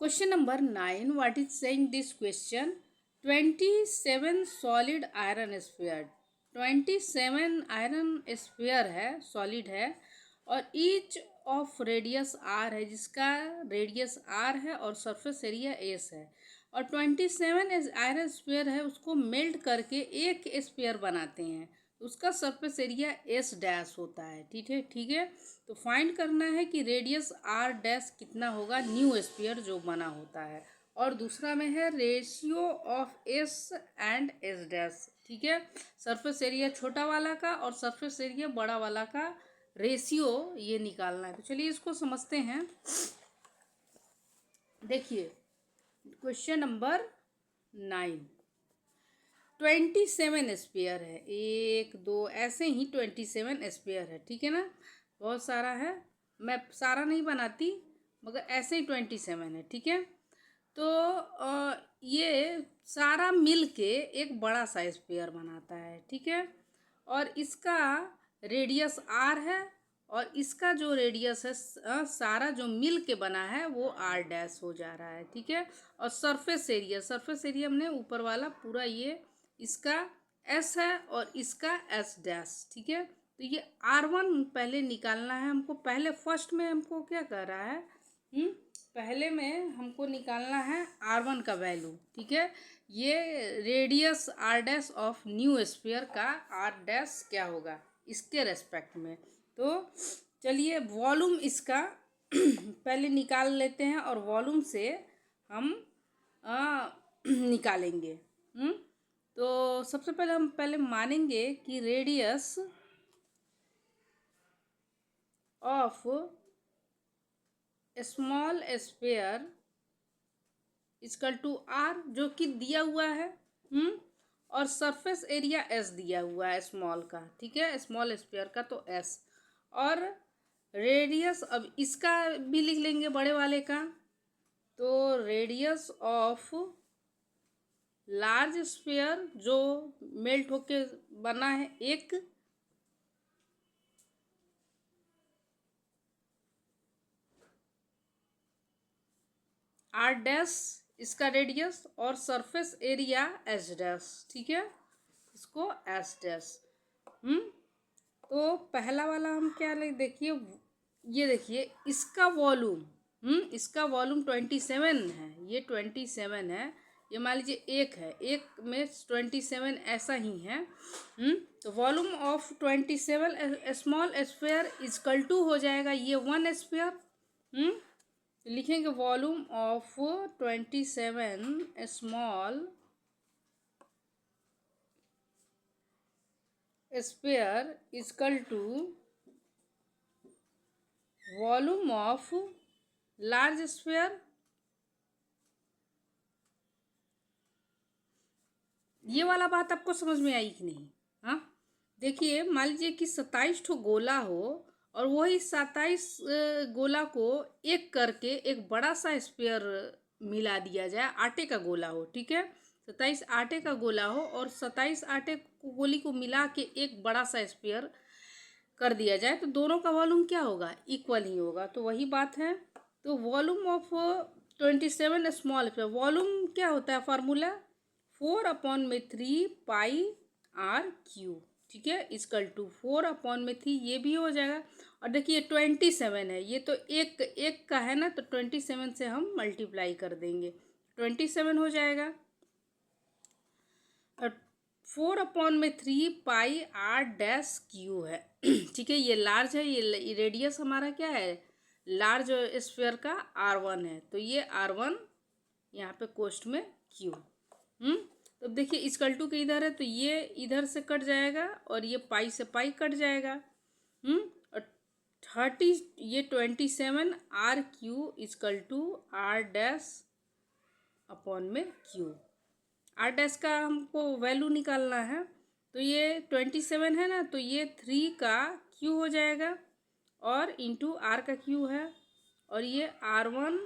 Question number 9. What is saying this question? 27 solid iron sphere. 27 iron sphere है, solid है, और each of radius are है, जिसका radius are है और सरफेस एरिया एस है, और 27 आयरन स्फीयर है, उसको मेल्ट करके एक स्फीयर बनाते हैं, उसका सरफेस एरिया एस डैश होता है। ठीक है। तो फाइंड करना है कि रेडियस आर डैश कितना होगा न्यू स्फीयर जो बना होता है, और दूसरा में है ratio of S and S dash. ठीक है, सरफेस एरिया छोटा वाला का और सरफेस एरिया बड़ा वाला का रेशियो ये निकालना है। तो चलिए इसको समझते हैं। देखिए क्वेश्चन नंबर 9, 27 स्पेयर है, 1 2 ऐसे ही 27 स्पेयर है। ठीक है ना, बहुत सारा है, मैं सारा नहीं बनाती, मगर ऐसे ही 27 है। ठीक है, तो ये सारा मिल के एक बड़ा सा स्पेयर बनाता है। ठीक है, और इसका रेडियस आर है, और इसका जो रेडियस है सारा जो मिल के बना है वो आर डैश हो जा रहा है। ठीक है, और सरफेस एरिया हमने ऊपर वाला पूरा ये इसका एस है और इसका एस डैश। ठीक है, तो ये R1 पहले निकालना है हमको। पहले फर्स्ट में हमको क्या कर रहा है, पहले में हमको निकालना है R1 का वैल्यू। ठीक है, ये radius R dash of new sphere का आर डैश क्या होगा इसके रेस्पेक्ट में। तो चलिए वॉल्यूम इसका पहले निकाल लेते हैं, और वॉल्यूम से हम निकालेंगे। तो सबसे पहले हम मानेंगे कि radius of small sphere equal to R, जो कि दिया हुआ है, और सरफेस एरिया एस दिया हुआ है स्मॉल का। ठीक है, स्मॉल स्फीयर का तो एस, और रेडियस अब इसका भी लिख लेंगे बड़े वाले का। तो रेडियस ऑफ लार्ज स्फीयर जो मेल्ट होके बना है एक, आर डैश इसका रेडियस, और सरफेस एरिया एस डैश। ठीक है, इसको एस डैश। तो पहला वाला हम क्या ले, देखिए ये देखिए इसका वॉल्यूम, इसका वॉल्यूम 27 है, ये 27 है, ये मान लीजिए एक है, एक में 27 ऐसा ही है। तो volume of 27 small sphere equal to हो जाएगा ये 1 स्फीयर। लिखेंगे volume of 27 small sphere equal to volume of large sphere. ये वाला बात आपको समझ में आई कि नहीं? हाँ, देखिए मान लीजिए कि 27 ठो गोला हो, और वही 27 गोला को एक करके एक बड़ा सा स्फीयर मिला दिया जाए, आटे का गोला हो। ठीक है, 27 आटे का गोला हो और 27 आटे गोली को मिला के एक बड़ा सा स्फीयर कर दिया जाए, तो दोनों का वॉल्यूम क्या होगा, इक्वल ही होगा। तो वही बात है। तो volume of 27 small sphere, volume क्या होता है फार्मूला 4/3 पाई आर क्यू। ठीक है, इक्वल टू 4/3, ये भी हो जाएगा। और देखिए 27 है, ये तो एक एक का है ना, तो 27 से हम मल्टीप्लाई कर देंगे, 27 हो जाएगा। और 4/3 पाई आर डैश क्यू है। ठीक है, ये लार्ज है, ये रेडियस हमारा क्या है, लार्ज स्फीयर का R1 है, तो ये R1 यहाँ पे कोष्ट में क्यू। तो देखिए इक्वल टू के इधर है, तो ये इधर से कट जाएगा, और ये पाई से पाई कट जाएगा। और 30 ये 27 R Q equal to R dash upon में क्यू। आर डैश का हमको वैल्यू निकालना है, तो ये 27 है ना, तो ये 3 का क्यू हो जाएगा, और इंटू आर का क्यू है, और ये R1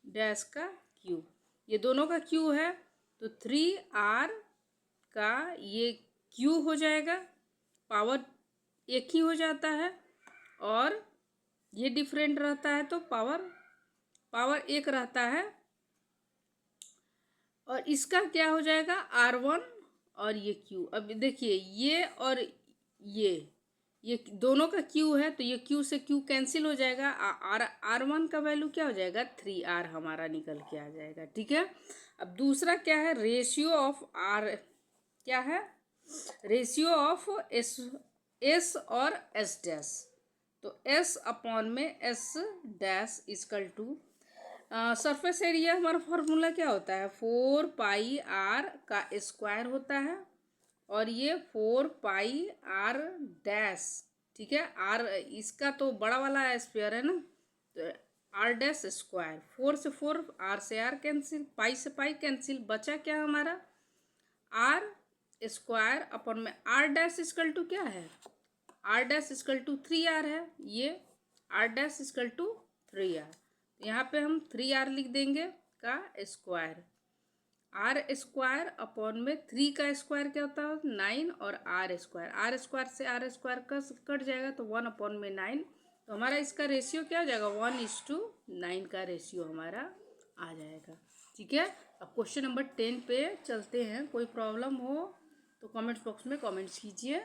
डैश का क्यू, ये दोनों का क्यू है, तो 3R का ये क्यू हो जाएगा, पावर एक ही हो जाता है, और ये डिफरेंट रहता है तो पावर पावर एक रहता है, और इसका क्या हो जाएगा R1 और ये Q। अब देखिए ये और ये दोनों का Q है, तो ये Q से Q कैंसिल हो जाएगा। R1 का वैल्यू क्या हो जाएगा 3R हमारा निकल के आ जाएगा, ठीक है। अब दूसरा क्या है, रेशियो ऑफ R क्या है, रेशियो ऑफ S और S डैश। तो S अपॉन में S dash is equal to surface area, हमारा फॉर्मूला क्या होता है 4 पाई R का स्क्वायर होता है, और ये 4 पाई R डैश, ठीक है। R इसका तो बड़ा वाला स्क्वायर है ना, तो R डैश स्क्वायर, 4 से 4, R से R कैंसिल, पाई से पाई कैंसिल, बचा क्या हमारा R स्क्वायर अपॉन में R डैश इजकल टू क्या है, R dash is equal to 3R है, ये R dash is equal to 3R। यहाँ पे हम 3R लिख देंगे का स्क्वायर, R स्क्वायर अपॉन में 3 का स्क्वायर क्या होता है 9, और R स्क्वायर से R स्क्वायर का कट जाएगा, तो 1 अपॉन में 9। तो हमारा इसका रेशियो क्या हो जाएगा 1:9 का रेशियो हमारा आ जाएगा, ठीक है। अब क्वेश्चन नंबर 10 पे चलते हैं। कोई प्रॉब्लम हो तो कमेंट्स बॉक्स में कमेंट्स कीजिए।